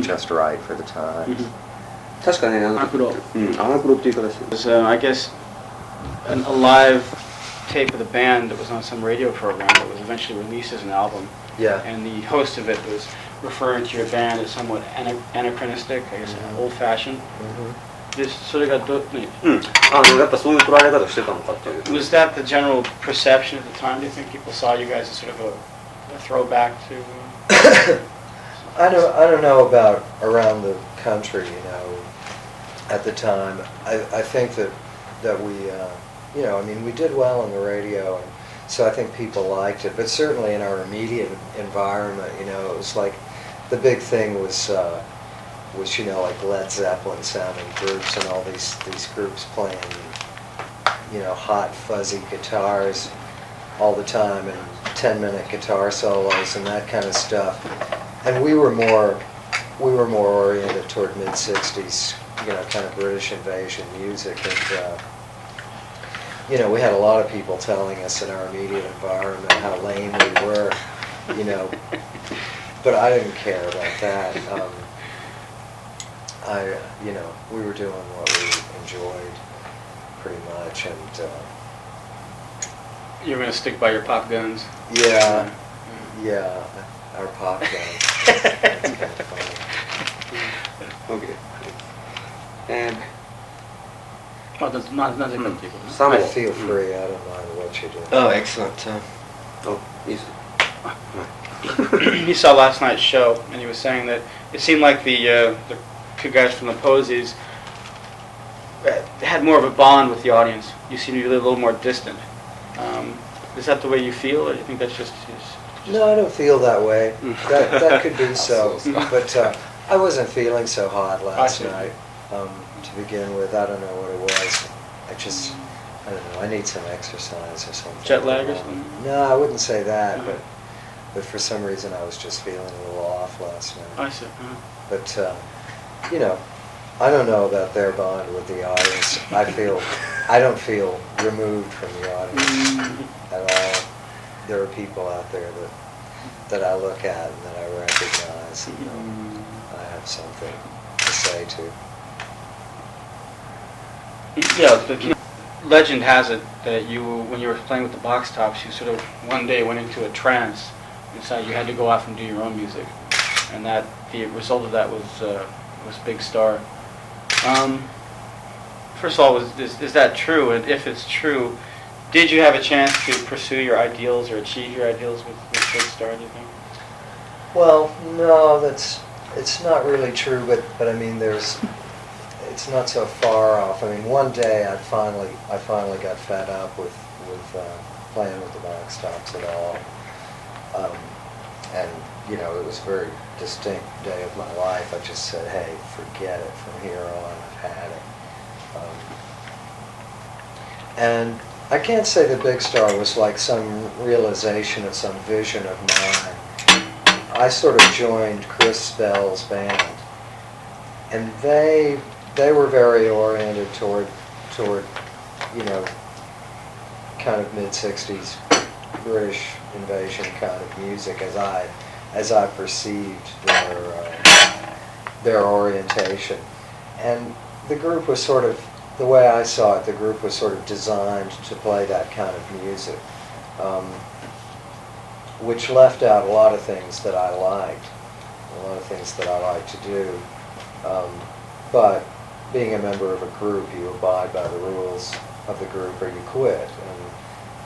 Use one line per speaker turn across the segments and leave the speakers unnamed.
just right for the times.
確かね、
アマプロ。
アマプロっていう言い方してる。
It was, I guess, a live tape of the band that was on some radio program that was eventually released as an album.
Yeah.
And the host of it was referring to your band as somewhat anachronistic, I guess, old-fashioned. This それがど、ね、
やっぱそういう捉え方してたのかっていう。
Was that the general perception at the time? Do you think people saw you guys as sort of a throwback to?
I don't know about around the country, you know, at the time. I think that we, you know, I mean, we did well on the radio, and so I think people liked it. But certainly in our immediate environment, you know, it was like the big thing was you know, like Led Zeppelin sounding groups and all these groups playing, you know, hot fuzzy guitars all the time and 10-minute guitar solos and that kind of stuff. And we were more oriented toward mid-60s, you know, kind of British invasion music. And you know, we had a lot of people telling us in our immediate environment how lame we were, you know, but I didn't care about that. You know, we were doing what we enjoyed pretty much, and
You're going to stick by your pop guns.
yeah, our pop guns. That's kind of funny.
Okay. And
Oh, that's not people.
I feel free. I don't mind what you do.
Oh, excellent.
oh, easy.
He saw last night's show, and he was saying that it seemed like the two guys from the Posies had more of a bond with the audience. You seem to be a little more distant. Is that the way you feel, or do you think that's just
No, I don't feel that way. That could be so, but I wasn't feeling so hot last night. To begin with, I don't know what it was. I don't know. I need some exercise or something.
jet lag or something?
No, I wouldn't say that, but for some reason I was just feeling a little off last night.
I see.
But you know, I don't know about their bond with the audience. I don't feel removed from the audience at all. There are people out there that I look at and that I recognize. And, I have something to say to.
Yeah, the legend has it that you, when you were playing with the Box Tops, you sort of one day went into a trance and decided you had to go off and do your own music, and that the result of that was Big Star. First of all, is that true? And if it's true, did you have a chance to pursue your ideals or achieve your ideals with Big Star, do you think?
Well, no, it's not really true, but I mean, it's not so far off. I mean, one day I finally got fed up with playing with the Box Tops at all, and you know, it was a very distinct day of my life. I just said, hey, forget it. From here on, I've had it. And I can't say that Big Star was like some realization of some vision of mine. I sort of joined Chris Bell's band, and they were very oriented toward you know, kind of mid-60s British invasion kind of music as I perceived their orientation. And the group was sort of, the way I saw it, the group was sort of designed to play that kind of music, which left out a lot of things that I liked, a lot of things that I like to do. But being a member of a group, you abide by the rules of the group or you quit, and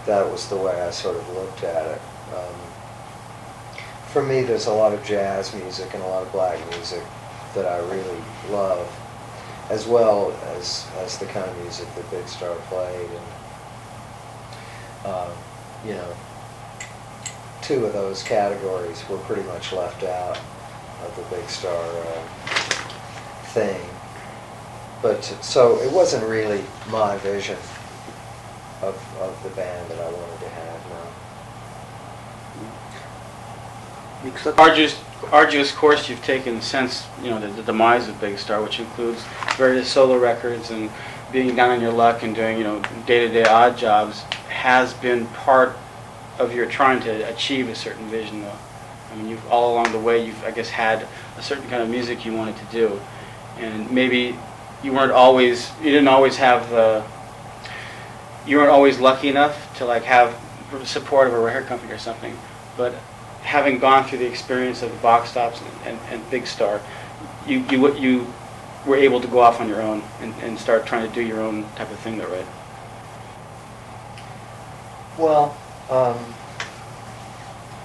that was the way I sort of looked at it. For me, there's a lot of jazz music and a lot of black music that I really love, as well as the kind of music that Big Star played. And you know, two of those categories were pretty much left out of the Big Star thing. But so it wasn't really my vision of the band that I wanted to have now.
Arduous course you've taken since, you know, the demise of Big Star, which includes various solo records and being down on your luck and doing, you know, day-to-day odd jobs, has been part of your trying to achieve a certain vision, though. I mean, you've all along the way, you've, I guess, had a certain kind of music you wanted to do, and maybe you weren't always, you didn't always have the, you weren't always lucky enough to like have the support of a record company or something, but having gone through the experience of the box tops and Big Star, you were able to go off on your own and start trying to do your own type of thing, though, right?
Well,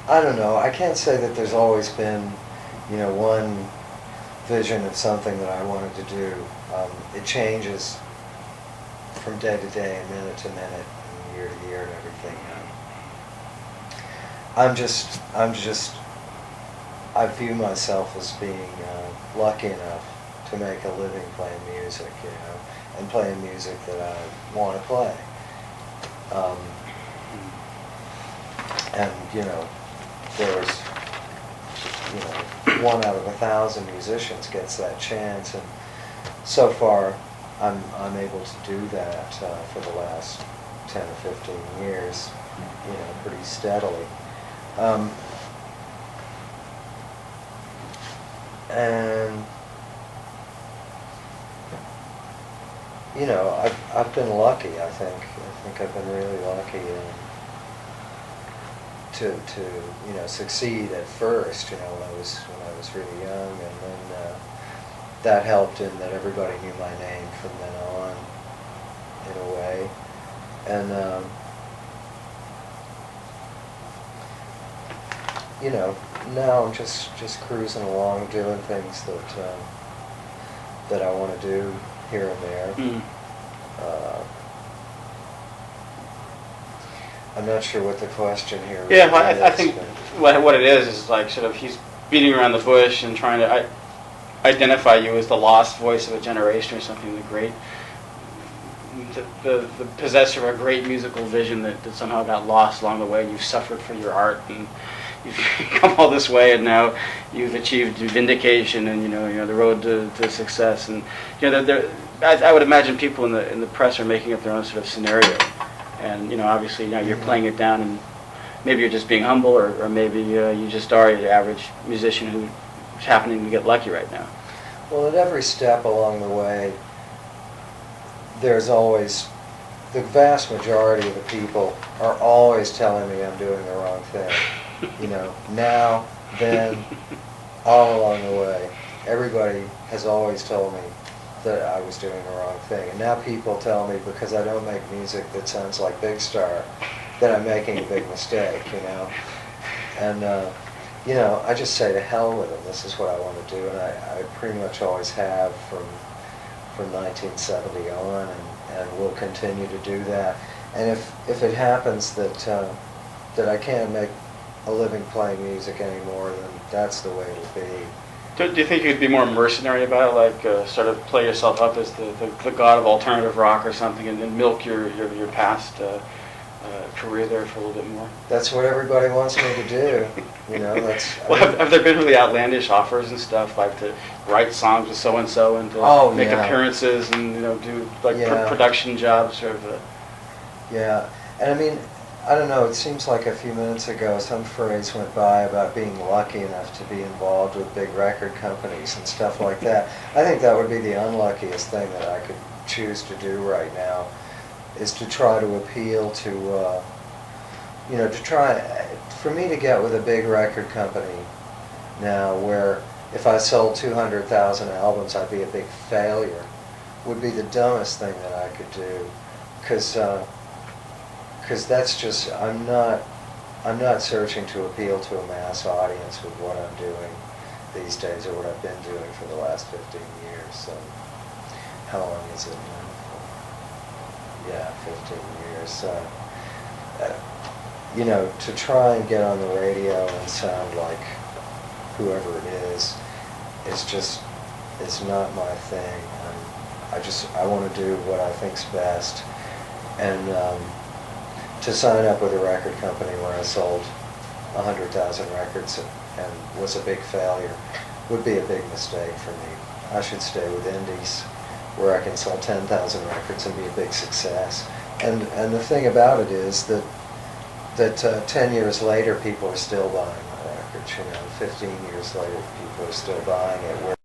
I don't know. I can't say that there's always been, one vision of something that I wanted to do. It changes from day to day and minute to minute and year to year and everything. I view myself as being lucky enough to make a living playing music, and playing music that I want to play. And, there was, 1 out of 1,000 musicians gets that chance, and so far I'm able to do that for the last 10 or 15 years, pretty steadily. And I've been lucky. I think I've been really lucky to succeed at first. When I was really young, and then that helped in that everybody knew my name from then on, in a way, and now I'm just cruising along, doing things that I want to do here and there.
Mm.
I'm not sure what the question here
Yeah,
really
well, I
is,
think
but-
what it is like sort of he's beating around the bush and trying to identify you as the lost voice of a generation or something, the possessor of a great musical vision that somehow got lost along the way, and you've suffered for your art, and you've come all this way, and now you've achieved vindication, and the road to success, and I would imagine people in the press are making up their own sort of scenario, and obviously now you're playing it down, and maybe you're just being humble, or maybe you just are the average musician who's happening to get lucky right now.
Well, at every step along the way, there's always, the vast majority of the people are always telling me I'm doing the wrong thing. Now, then, all along the way, everybody has always told me that I was doing the wrong thing. And now people tell me, because I don't make music that sounds like Big Star, that I'm making a big mistake, And, I just say to hell with them. This is what I want to do, and I pretty much always have from 1970 on, and will continue to do that. And if it happens that I can't make a living playing music anymore, then that's the way it'll be.
Do you think you'd be more mercenary about it, like sort of play yourself up as the god of alternative rock or something, and then milk your past career there for a little bit more?
That's what everybody wants me to do. That's.
Well, have there been really outlandish offers and stuff, like to write songs with so and so, and to make appearances and do like production jobs, sort of?
Yeah, and I mean, I don't know. It seems like a few minutes ago some phrase went by about being lucky enough to be involved with big record companies and stuff like that. I think that would be the unluckiest thing that I could choose to do right now, is to try to appeal to, for me to get with a big record company now, where if I sold 200,000 albums I'd be a big failure, would be the dumbest thing that I could do, because that's just, I'm not searching to appeal to a mass audience with what I'm doing these days, or what I've been doing for the last 15 years. So how long is it now? Yeah, 15 years. To try and get on the radio and sound like whoever it is not my thing. I want to do what I think's best. And to sign up with a record company where I sold 100,000 records and was a big failure would be a big mistake for me. I should stay with indies, where I can sell 10,000 records and be a big success. And the thing about it is that 10 years later, people are still buying my records. which, 15 years later, people are still buying it.